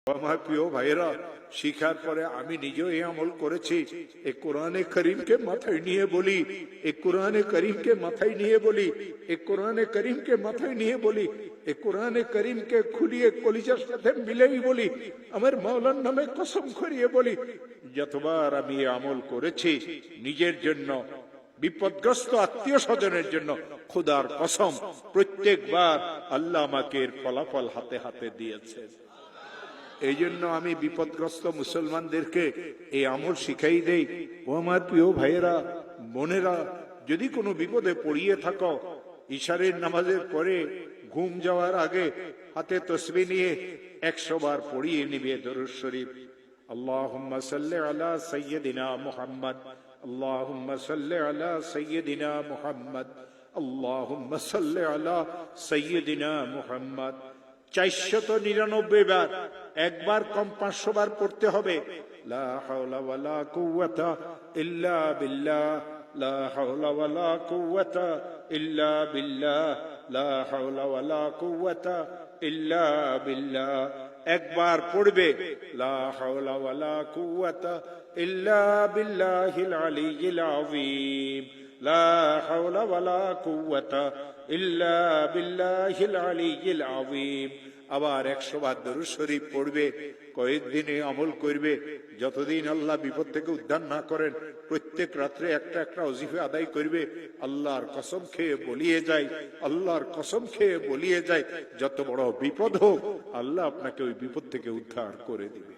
আমার প্রিয় ভাইয়েরা, শিখার পরে আমি নিজেও এই আমল করেছি। এই কোরআনে করিমকে মাথায় নিয়ে বলি, এই কোরআনে করিমকে মাথায় নিয়ে বলি, এই কোরআনে করিমকে মাথায় নিয়ে বলি, এই কোরআনে করিমকে খুলিয়ে কলিজার সাথে মিলেই বলি, আমার মাওলার নামে কসম করিয়ে বলি, যতবার আমি এই আমল করেছি নিজের জন্য, বিপদগ্রস্ত আত্মীয় স্বজনের জন্য, খোদার কসম প্রত্যেকবার আল্লাহ আমাকে এর ফলাফল হাতে হাতে দিয়েছে। এই জন্য আমি বিপদগ্রস্ত মুসলমানদেরকে এই আমল শিখাই দেই। ও আমার প্রিয় ভাইয়েরা, বোনেরা, যদি কোনো বিপদে পড়িয়ে থাকো, ইশারের নামাজের পরে ঘুম যাওয়ার আগে হাতে তসবিহ নিয়ে 100 বার পড়িয়ে নিবে দরুদ শরীফ। আল্লাহুম্মা সাল্লি আলা সাইয়্যিদিনা মুহাম্মদ, আল্লাহুম্মা সাল্লি আলা সাইয়্যিদিনা মুহাম্মদ, আল্লাহুম্মা সাল্লি আলা সাইয়্যিদিনা মুহাম্মদ। 499 বার, একবার কম 500 বার পড়তে হবে। লা হাওলা ওয়ালা কুওয়াতা ইল্লা বিল্লাহ, লা হাওলা ওয়ালা কুওয়াতা ইল্লা বিল্লাহ, লা হাওলা ওয়ালা কুওয়াতা ইল্লা বিল্লাহ। একবার পড়বে লা হাওলা ওয়ালা কুওয়াতা ইল্লা বিল্লাহিল আলিয়্যিল আযীম, লা হাওলা ওয়ালা কুওয়াতা ইল্লা বিল্লাহিল আলিয়্যিল আযীম। আবার 100 বার দরুদ শরীফ পড়বে। কয়েকদিনে আমল করবে, যতদিন আল্লাহ বিপদ থেকে উদ্ধার না করেন প্রত্যেক রাত্রে একটা একটা ওজিফা আদায় করবে। আল্লাহর কসম খেয়ে বলিয়ে যায়, আল্লাহর কসম খেয়ে বলিয়ে যায়, যত বড় বিপদ হোক আল্লাহ আপনাকে ওই বিপদ থেকে উদ্ধার করে দিবে।